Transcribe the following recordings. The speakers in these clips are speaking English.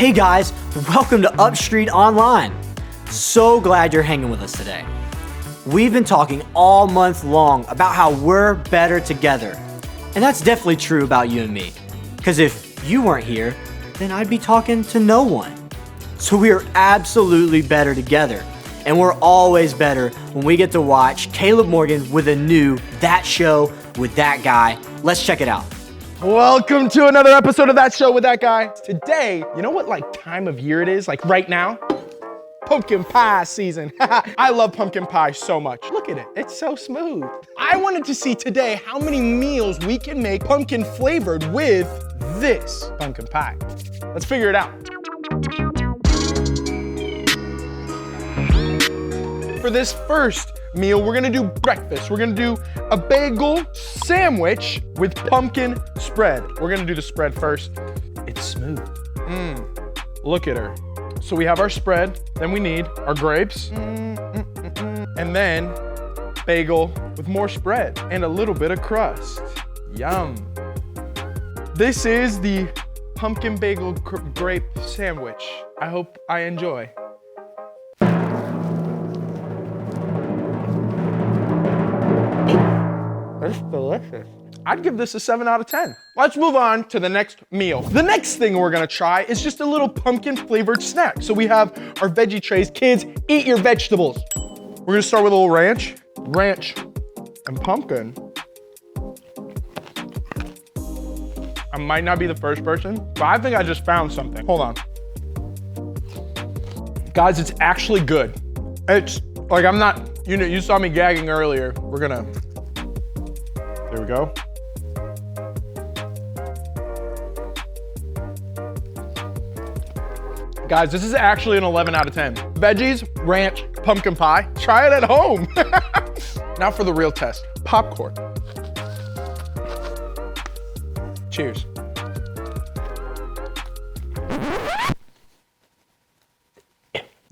Hey guys, welcome to UpStreet Online. So glad you're hanging with us today. We've been talking all month long about how we're better together. And that's definitely true about you and me. Because if you weren't here, then I'd be talking to no one. So we are absolutely better together. And we're always better when we get to watch Caleb Morgan with a new That Show with That Guy. Let's check it out. Welcome to another episode of That Show with That Guy. Today, you know what time of year it is? Right now? Pumpkin pie season. I love pumpkin pie so much. Look at it, it's so smooth. I wanted to see today how many meals we can make pumpkin flavored with this pumpkin pie. Let's figure it out. For this first meal, we're gonna do breakfast. We're gonna do a bagel sandwich with pumpkin spread. We're gonna do the spread first. It's smooth. Look at her. So we have our spread, then we need our grapes, and then bagel with more spread and a little bit of crust. Yum. This is the pumpkin bagel grape sandwich. I hope I enjoy. It's delicious. I'd give this a 7 out of 10. Let's move on to the next meal. The next thing we're gonna try is just a little pumpkin flavored snack. So we have our veggie trays. Kids, eat your vegetables. We're gonna start with a little ranch and pumpkin. I might not be the first person, but I think I just found something. Hold on. Guys, it's actually good. It's I'm not, you saw me gagging earlier. There we go. Guys, this is actually an 11 out of 10. Veggies, ranch, pumpkin pie. Try it at home. Now for the real test. Popcorn. Cheers.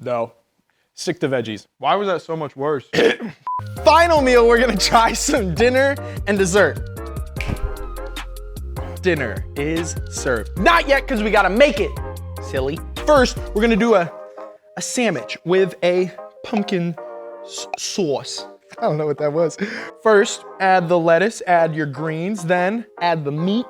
No. Stick to veggies. Why was that so much worse? Final meal, we're gonna try some dinner and dessert. Dinner is served. Not yet, because we gotta make it, silly. First, we're gonna do a sandwich with a pumpkin sauce. I don't know what that was. First, add the lettuce, add your greens, then add the meat.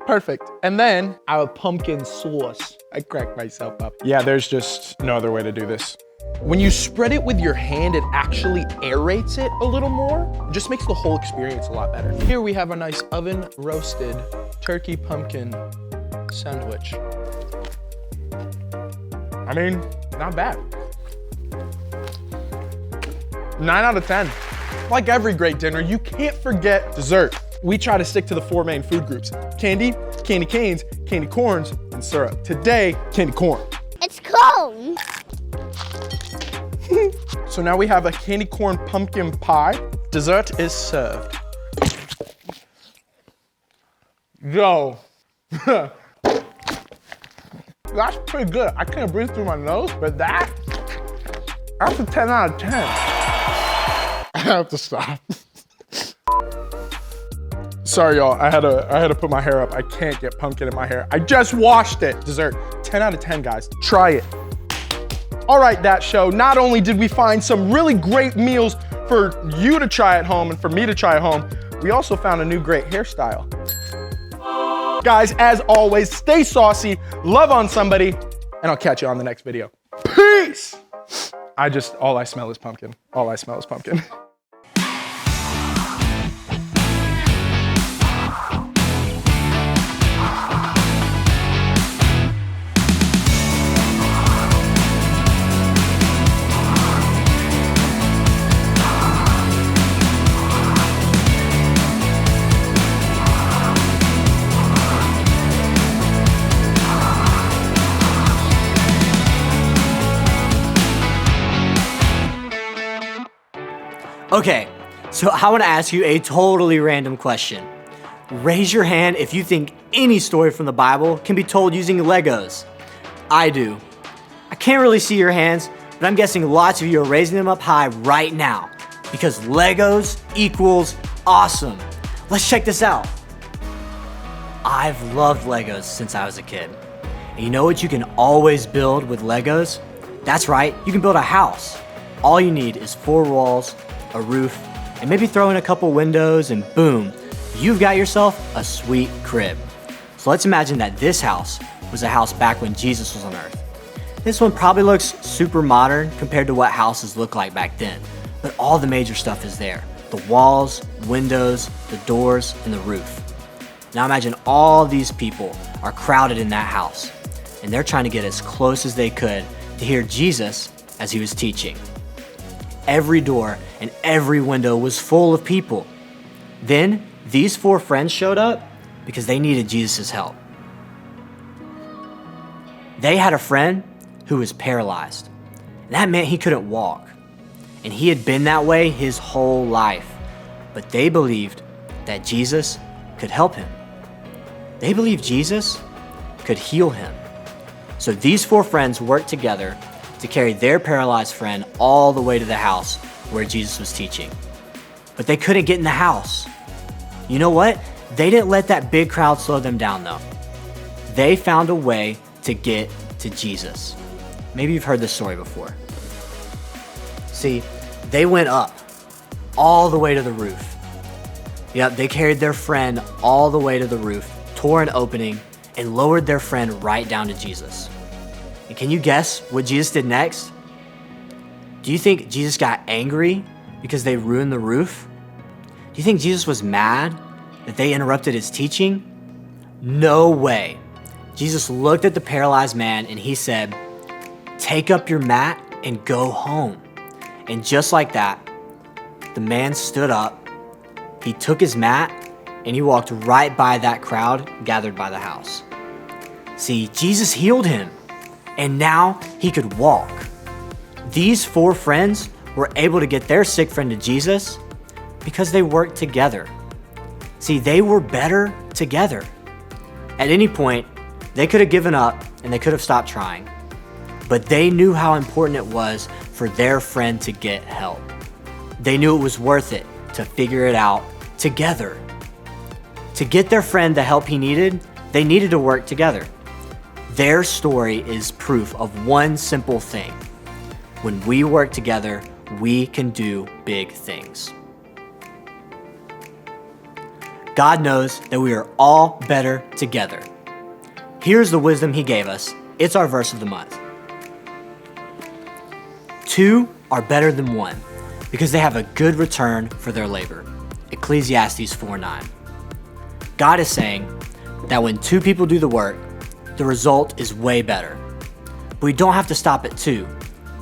Perfect. And then our pumpkin sauce. I cracked myself up. Yeah, there's just no other way to do this. When you spread it with your hand, it actually aerates it a little more. It just makes the whole experience a lot better. Here we have a nice oven roasted turkey pumpkin sandwich. I mean, not bad. 9 out of 10. Like every great dinner, you can't forget dessert. We try to stick to the 4 main food groups: candy, candy canes, candy corns, and syrup. Today, candy corn. It's cold. So now we have a candy corn pumpkin pie. Dessert is served. Yo. That's pretty good. I can't breathe through my nose, but that's a 10 out of 10. I have to stop. Sorry, y'all. I had to put my hair up. I can't get pumpkin in my hair. I just washed it. Dessert. 10 out of 10, guys. Try it. All right, That Show. Not only did we find some really great meals for you to try at home and for me to try at home, we also found a new great hairstyle. Guys, as always, stay saucy, love on somebody, and I'll catch you on the next video. Peace! All I smell is pumpkin. All I smell is pumpkin. Okay, so I want to ask you a totally random question. Raise your hand if you think any story from the Bible can be told using Legos. I do. I can't really see your hands, but I'm guessing lots of you are raising them up high right now because Legos equals awesome. Let's check this out. I've loved Legos since I was a kid. And you know what you can always build with Legos? That's right, you can build a house. All you need is 4 walls, a roof, and maybe throw in a couple windows and boom, you've got yourself a sweet crib. So let's imagine that this house was a house back when Jesus was on earth. This one probably looks super modern compared to what houses looked like back then, but all the major stuff is there. The walls, windows, the doors, and the roof. Now imagine all these people are crowded in that house, and they're trying to get as close as they could to hear Jesus as he was teaching. Every door and every window was full of people. Then these 4 friends showed up because they needed Jesus' help. They had a friend who was paralyzed. And that meant he couldn't walk. And he had been that way his whole life. But they believed that Jesus could help him. They believed Jesus could heal him. So these 4 friends worked together to carry their paralyzed friend all the way to the house where Jesus was teaching. But they couldn't get in the house. You know what? They didn't let that big crowd slow them down though. They found a way to get to Jesus. Maybe you've heard this story before. See, they went up all the way to the roof. Yep, they carried their friend all the way to the roof, tore an opening, and lowered their friend right down to Jesus. And can you guess what Jesus did next? Do you think Jesus got angry because they ruined the roof? Do you think Jesus was mad that they interrupted his teaching? No way. Jesus looked at the paralyzed man and he said, "Take up your mat and go home." And just like that, the man stood up, he took his mat, and he walked right by that crowd gathered by the house. See, Jesus healed him, and now he could walk. These 4 friends were able to get their sick friend to Jesus because they worked together. See, they were better together. At any point, they could have given up and they could have stopped trying, but they knew how important it was for their friend to get help. They knew it was worth it to figure it out together. To get their friend the help he needed, they needed to work together. Their story is proof of one simple thing. When we work together, we can do big things. God knows that we are all better together. Here's the wisdom he gave us. It's our verse of the month. 2 are better than 1 because they have a good return for their labor. Ecclesiastes 4:9. God is saying that when 2 people do the work, the result is way better. But we don't have to stop at 2.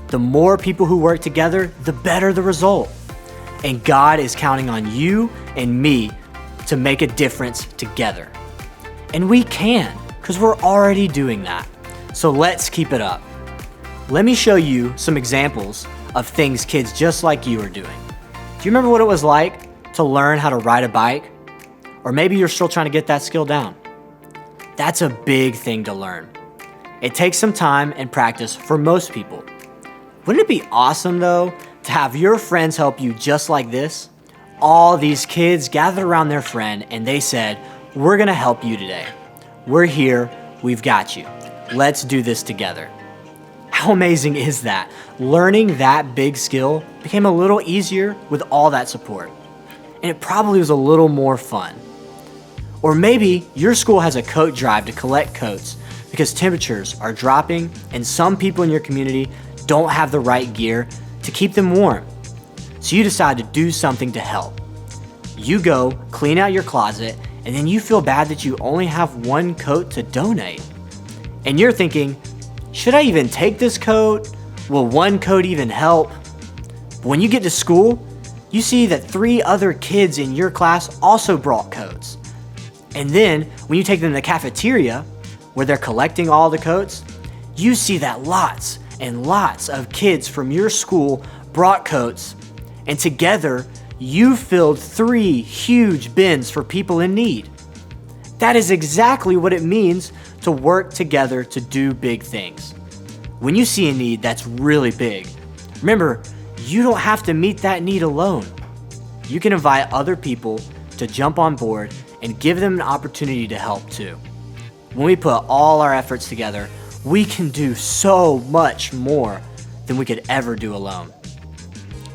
The more people who work together, the better the result. And God is counting on you and me to make a difference together. And we can, because we're already doing that. So let's keep it up. Let me show you some examples of things kids just like you are doing. Do you remember what it was like to learn how to ride a bike? Or maybe you're still trying to get that skill down. That's a big thing to learn. It takes some time and practice for most people. Wouldn't it be awesome though to have your friends help you just like this? All these kids gathered around their friend and they said, "We're gonna help you today. We're here, we've got you. Let's do this together." How amazing is that? Learning that big skill became a little easier with all that support. And it probably was a little more fun. Or maybe your school has a coat drive to collect coats because temperatures are dropping and some people in your community don't have the right gear to keep them warm. So you decide to do something to help. You go clean out your closet and then you feel bad that you only have 1 coat to donate. And you're thinking, should I even take this coat? Will 1 coat even help? But when you get to school, you see that 3 other kids in your class also brought coats. And then when you take them to the cafeteria where they're collecting all the coats, you see that lots and lots of kids from your school brought coats, and together you filled 3 huge bins for people in need. That is exactly what it means to work together to do big things. When you see a need that's really big, remember, you don't have to meet that need alone. You can invite other people to jump on board and give them an opportunity to help too. When we put all our efforts together, we can do so much more than we could ever do alone.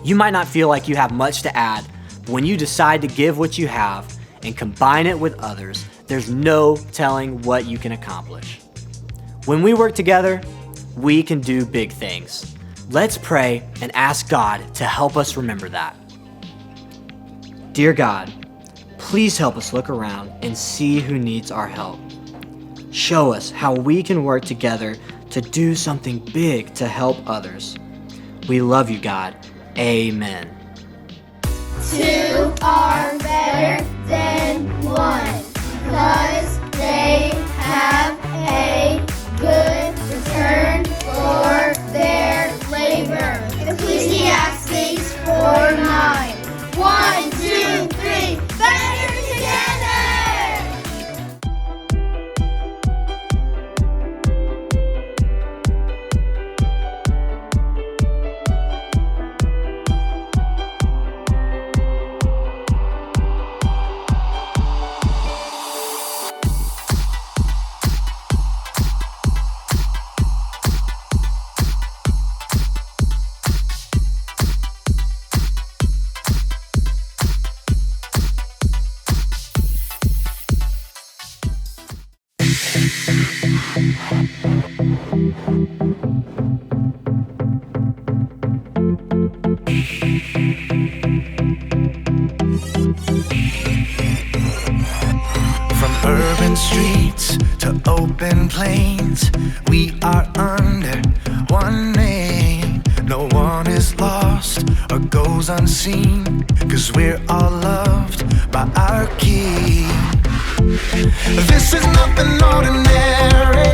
You might not feel like you have much to add, but when you decide to give what you have and combine it with others, there's no telling what you can accomplish. When we work together, we can do big things. Let's pray and ask God to help us remember that. Dear God, please help us look around and see who needs our help. Show us how we can work together to do something big to help others. We love you, God. Amen. Two are better than one because they have a good return for their labor. Ecclesiastes 4:9. 1, 2, 3, better together! Urban streets to open plains, we are under one name. No one is lost or goes unseen, 'cause we're all loved by our King. This is nothing ordinary.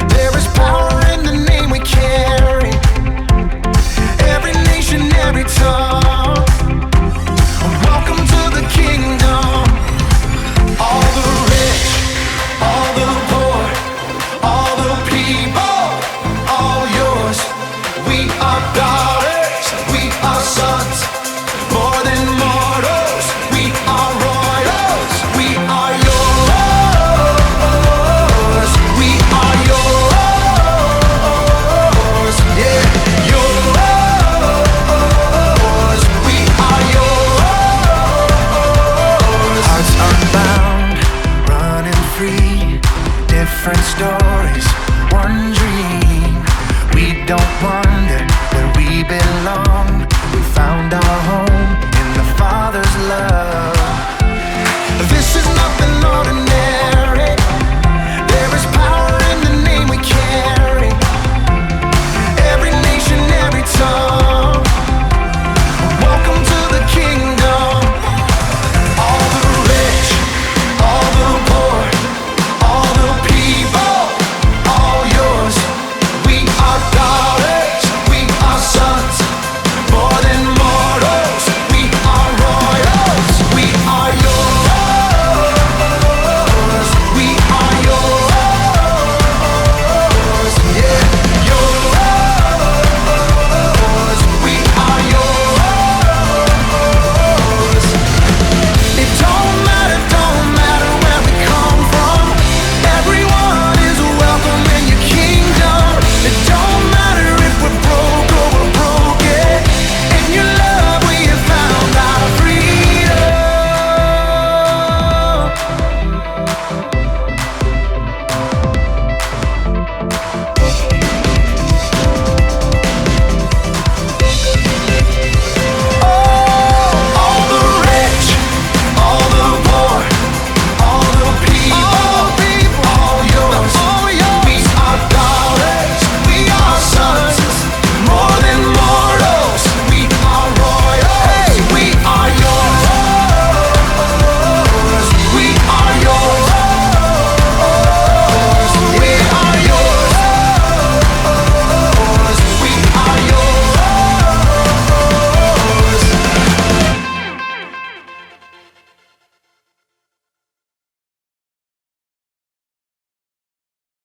There is power in the name we carry.